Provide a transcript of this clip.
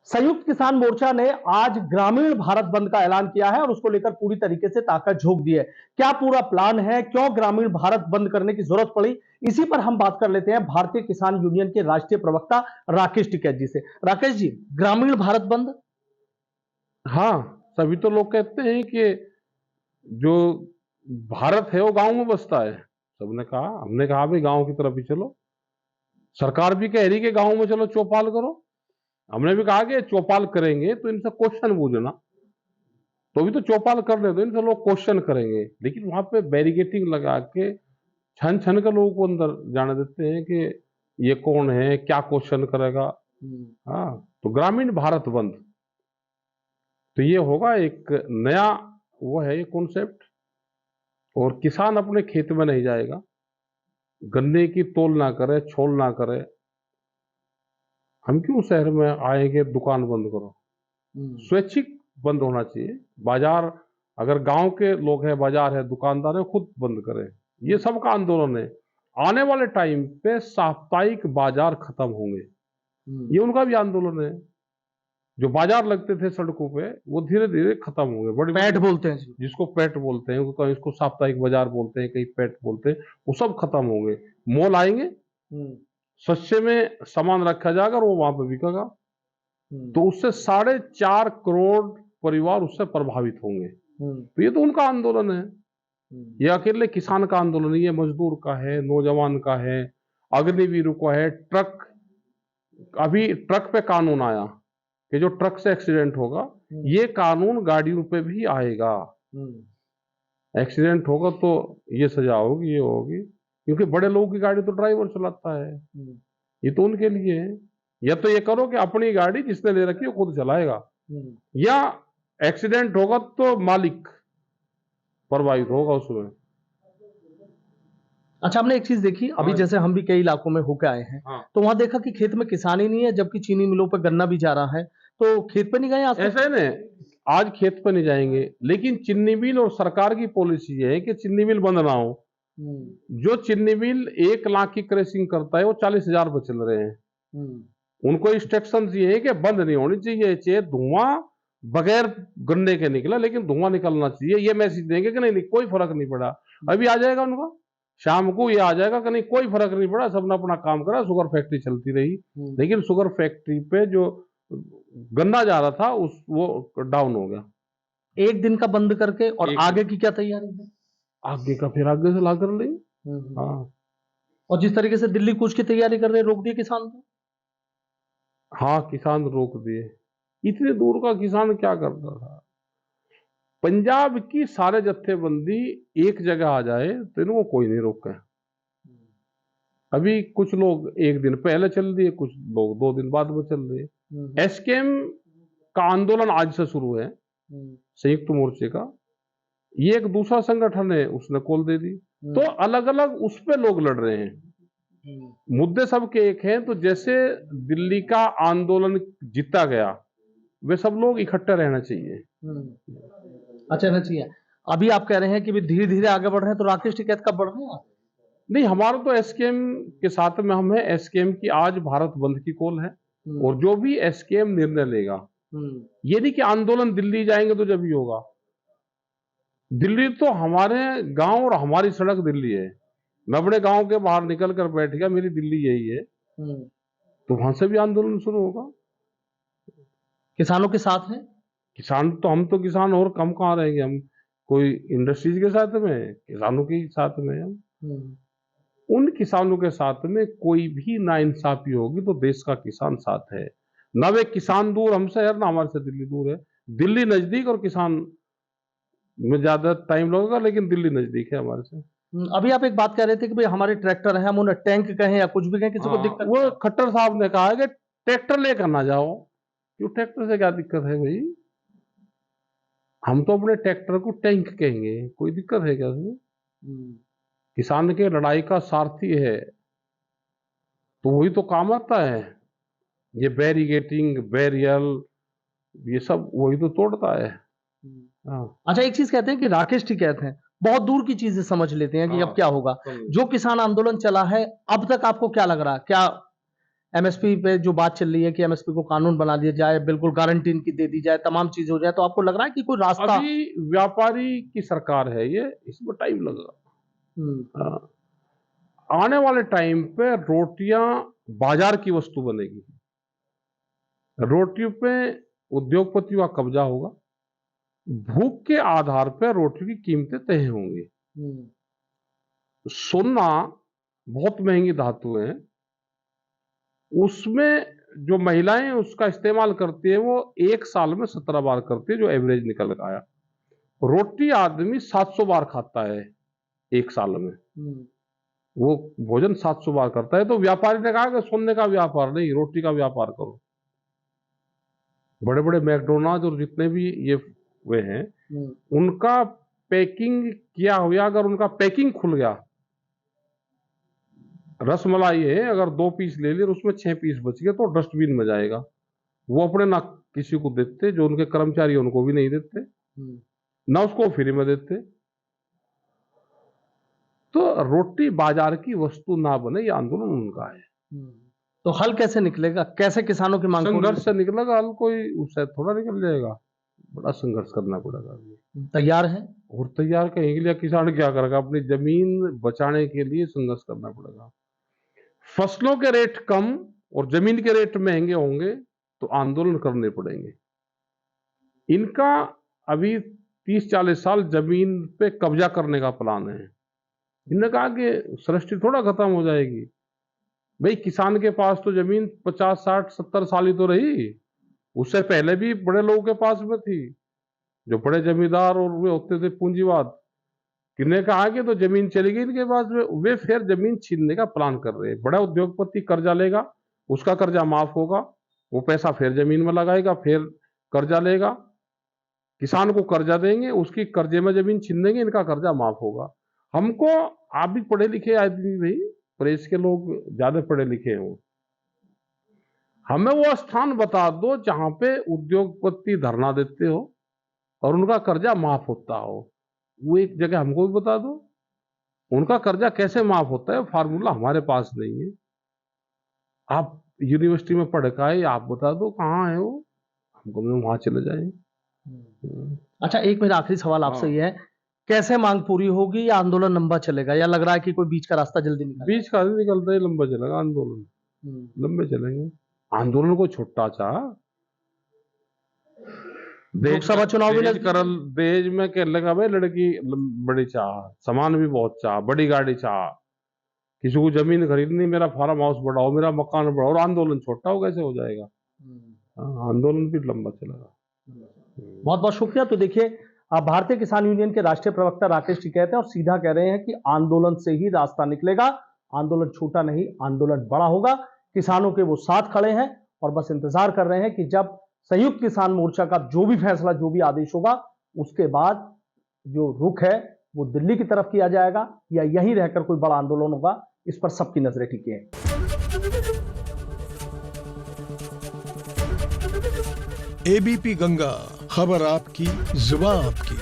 संयुक्त किसान मोर्चा ने आज ग्रामीण भारत बंद का ऐलान किया है और उसको लेकर पूरी तरीके से ताकत झोंक दी है। क्या पूरा प्लान है, क्यों ग्रामीण भारत बंद करने की जरूरत पड़ी, इसी पर हम बात कर लेते हैं भारतीय किसान यूनियन के राष्ट्रीय प्रवक्ता राकेश टिकैत जी से। राकेश जी, ग्रामीण भारत बंद। हाँ, सभी तो लोग कहते हैं कि जो भारत है वो गांव में बसता है। सबने कहा, हमने कहा भाई गांव की तरफ ही चलो। सरकार भी कह रही कि गांव में चलो चौपाल करो। हमने भी कहा कि चौपाल करेंगे तो इनसे क्वेश्चन पूछना, तो भी तो चौपाल कर ले तो इनसे लोग क्वेश्चन करेंगे। लेकिन वहां पे बैरिकेटिंग लगा के छन छन कर लोगों को अंदर जाने देते हैं कि ये कौन है, क्या क्वेश्चन करेगा। हाँ, तो ग्रामीण भारत बंद तो ये होगा एक नया, वो है ये कॉन्सेप्ट। और किसान अपने खेत में नहीं जाएगा, गन्ने की तौल ना करे, छोल ना करे। हम क्यों शहर में आएंगे दुकान बंद करो। स्वैच्छिक बंद होना चाहिए। बाजार, अगर गांव के लोग हैं, बाजार है, दुकानदार है, खुद बंद करें। ये सबका आंदोलन है। आने वाले टाइम पे साप्ताहिक बाजार खत्म होंगे, ये उनका भी आंदोलन है। जो बाजार लगते थे सड़कों पे वो धीरे धीरे खत्म होंगे। बड़े पैट बोलते हैं जिसको पैट बोलते हैं, कहीं इसको साप्ताहिक बाजार बोलते हैं, कहीं पैट बोलते हैं, वो सब खत्म होंगे। मॉल आएंगे, सस्ते में सामान रखा जाएगा और वो वहां पे बिकेगा। तो उससे 4.5 करोड़ परिवार उससे प्रभावित होंगे। तो ये तो उनका आंदोलन है। ये अकेले किसान का आंदोलन नहीं है, मजदूर का है, नौजवान का है, अग्निवीर का है। ट्रक, अभी ट्रक पे कानून आया कि जो ट्रक से एक्सीडेंट होगा, ये कानून गाड़ियों पे भी आएगा। एक्सीडेंट होगा तो ये सजा होगी, ये होगी, क्योंकि बड़े लोगों की गाड़ी तो ड्राइवर चलाता है। ये तो उनके लिए है। या तो ये करो कि अपनी गाड़ी जिसने ले रखी है वो खुद चलाएगा, या एक्सीडेंट होगा तो मालिक प्रभावित होगा उसमें। अच्छा, हमने एक चीज देखी अभी, जैसे हम भी कई इलाकों में होकर आए हैं, तो वहां देखा कि खेत में किसान ही नहीं है, जबकि चीनी मिलों पर गन्ना भी जा रहा है। तो खेत पे नहीं गए आज? ऐसा है ना, आज खेत पे नहीं जाएंगे, लेकिन चीनी मिल और सरकार की पॉलिसी है कि चीनी मिल बंद ना हो। जो चीनी मिल 1 लाख की क्रैशिंग करता है वो 40,000 पे चल रहे हैं। उनको इंस्ट्रक्शन ये है कि बंद नहीं होनी चाहिए, चाहे धुआं बगैर गन्ने के निकला, लेकिन धुआं निकलना चाहिए। ये मैसेज देंगे कि नहीं, कोई फर्क नहीं पड़ा। अभी आ जाएगा उनका, शाम को ये आ जाएगा कि नहीं कोई फर्क नहीं पड़ा, सबने अपना काम करा, शुगर फैक्ट्री चलती रही। लेकिन शुगर फैक्ट्री पे जो गन्ना जा रहा था वो डाउन हो गया। एक दिन का बंद करके, और आगे की क्या तैयारी है? आगे का फिर आगे से ला कर लेंगे। हाँ, और जिस तरीके से दिल्ली कूच की तैयारी कर रहे हैं, रोक दिए किसान को। हाँ, किसान रोक दिए। इतने दूर का किसान क्या करता था। पंजाब की सारे जत्थेबंदी एक जगह आ जाए तो इनको कोई नहीं रोके। अभी कुछ लोग 1 दिन पहले चल दिए, कुछ लोग 2 दिन बाद में चल रहे। एसकेएम का आंदोलन आज से शुरू है, संयुक्त मोर्चे का। ये एक दूसरा संगठन है, उसने कॉल दे दी। तो अलग अलग उस पे लोग लड़ रहे हैं। मुद्दे सबके एक हैं। तो जैसे दिल्ली का आंदोलन जीता गया, वे सब लोग इकट्ठे रहना चाहिए। अच्छा, रहना चाहिए। अभी आप कह रहे हैं कि धीरे धीरे आगे बढ़ रहे हैं, तो राकेश टिकैत कब बढ़ रहे हैं? नहीं, हमारा तो एसकेएम के साथ में हम है। एसकेएम की आज भारत बंद की कॉल है, और जो भी एसकेएम निर्णय लेगा, ये नहीं कि आंदोलन दिल्ली जाएंगे तो जब ही होगा। दिल्ली तो हमारे गांव और हमारी सड़क दिल्ली है। मैं अपने गांव के बाहर निकल कर बैठ गया, मेरी दिल्ली यही है। तो वहां से भी आंदोलन शुरू होगा। किसानों के साथ हैं किसान तो, हम तो किसान और कम कहाँ रहेंगे। हम कोई इंडस्ट्रीज के साथ में, किसानों के साथ में हम। उन किसानों के साथ में कोई भी नाइंसाफी होगी तो देश का किसान साथ है। ना वे किसान दूर हमसे है, ना हमारे से दिल्ली दूर है। दिल्ली नजदीक और किसान में ज्यादा टाइम लगेगा, लेकिन दिल्ली नजदीक है हमारे से। अभी आप एक बात कह रहे थे कि भाई हमारे ट्रैक्टर है, हम उन्हें टैंक कहें या कुछ भी कहें, किसी को दिक्कत? वो खट्टर साहब ने कहा है कि ट्रैक्टर लेकर ना जाओ। क्यों, ट्रैक्टर से क्या दिक्कत है भाई? हम तो अपने ट्रैक्टर को टैंक कहेंगे, कोई दिक्कत है क्या उसमें? किसान के लड़ाई का सारथी है तो वही तो काम आता है। ये बैरिगेटिंग, बैरियल, ये सब वही तो तोड़ता है। अच्छा, एक चीज कहते हैं कि राकेश टिकैत हैं, बहुत दूर की चीजें समझ लेते हैं कि अब क्या होगा। जो किसान आंदोलन चला है अब तक, आपको क्या लग रहा है? क्या एमएसपी पे जो बात चल रही है कि एमएसपी को कानून बना दिया जाए, बिल्कुल गारंटी इनकी दे दी जाए, तमाम चीजें हो जाए, तो आपको लग रहा है कि कोई रास्ता? अभी व्यापारी की सरकार है ये, इसमें टाइम लगेगा। हाँ, आने वाले टाइम पे रोटियां बाजार की वस्तु बनेगी, रोटियों पे उद्योगपतियों का कब्जा होगा, भूख के आधार पर रोटी की कीमतें तय होंगी। सोना बहुत महंगी धातु है, उसमें जो महिलाएं उसका इस्तेमाल करती है वो एक साल में 17 बार करती है, जो एवरेज निकल आया। रोटी आदमी 700 बार खाता है एक साल में, वो भोजन 700 बार करता है। तो व्यापारी ने कहा कि सोने का व्यापार नहीं, रोटी का व्यापार करो। बड़े बड़े मैकडोनाल्ड और जितने भी ये वे हैं, उनका पैकिंग किया हुआ, अगर उनका पैकिंग खुल गया, रसमलाई है अगर 2 पीस ले लिए उसमें 6 पीस बच गए तो डस्टबिन में जाएगा। वो अपने ना किसी को देते, जो उनके कर्मचारी उनको भी नहीं देते, ना उसको फ्री में देते। तो रोटी बाजार की वस्तु ना बने, ये आंदोलन उनका है। तो हल कैसे निकलेगा? कैसे किसानों की मांग? संघर्ष से निकलेगा हल, कोई उससे थोड़ा निकल जाएगा, बड़ा संघर्ष करना पड़ेगा। तैयार है? और तैयार कहीं के लिए किसान क्या करेगा? अपनी जमीन बचाने के लिए संघर्ष करना पड़ेगा। फसलों के रेट कम और जमीन के रेट महंगे होंगे तो आंदोलन करने पड़ेंगे। इनका अभी 30-40 साल जमीन पे कब्जा करने का प्लान है। इन्होंने कहा कि सृष्टि थोड़ा खत्म हो जाएगी। भाई किसान के पास तो जमीन 50, 60, 70 साल ही तो रही, उससे पहले भी बड़े लोगों के पास में थी, जो बड़े जमींदार और वे होते थे पूंजीवाद। किन्ने कहा कि तो जमीन चली गई इनके पास में, वे फिर जमीन छीनने का प्लान कर रहे हैं। बड़ा उद्योगपति कर्जा लेगा, उसका कर्जा माफ होगा, वो पैसा फिर जमीन में लगाएगा, फिर कर्जा लेगा, किसान को कर्जा देंगे, उसकी कर्जे में जमीन छीन देंगे, इनका कर्जा माफ होगा। हमको, आप भी पढ़े लिखे आदमी, भाई प्रेस के लोग ज्यादा पढ़े लिखे हैं, हमें वो स्थान बता दो जहां पे उद्योगपति धरना देते हो और उनका कर्जा माफ होता हो। वो एक जगह हमको भी बता दो, उनका कर्जा कैसे माफ होता है, फार्मूला हमारे पास नहीं है। आप यूनिवर्सिटी में पढ़ के आए, आप बता दो कहाँ है वो, हमको वहां चले जाए। अच्छा, एक मेरा आखिरी सवाल आपसे ये है, कैसे मांग पूरी होगी या आंदोलन लंबा चलेगा, या लग रहा है कि कोई बीच का रास्ता जल्दी निकलेगा? बीच का नहीं निकलता है, लंबा चलेगा आंदोलन, लंबे चलेंगे। आंदोलन को छुट्टा चाह, लोकसभा चुनाव भी करल देश में कह लगा भाई, लड़की बड़ी चाह, सामान भी बहुत चाह, बड़ी गाड़ी चाह, किसी को जमीन खरीदनी, मेरा फार्म हाउस बढ़ाओ, मेरा मकान बढ़ाओ, और आंदोलन छोटा हो कैसे हो जाएगा? आंदोलन भी लंबा चलेगा। बहुत बहुत शुक्रिया। तो देखिए, आप भारतीय किसान यूनियन के राष्ट्रीय प्रवक्ता राकेश टिकैत हैं और सीधा कह रहे हैं कि आंदोलन से ही रास्ता निकलेगा, आंदोलन छोटा नहीं, आंदोलन बड़ा होगा। किसानों के वो साथ खड़े हैं और बस इंतजार कर रहे हैं कि जब संयुक्त किसान मोर्चा का जो भी फैसला, जो भी आदेश होगा, उसके बाद जो रुख है वो दिल्ली की तरफ किया जाएगा या यहीं रहकर कोई बड़ा आंदोलन होगा, इस पर सबकी नजरें टिकी हैं। एबीपी गंगा, खबर आपकी, जुबान आपकी।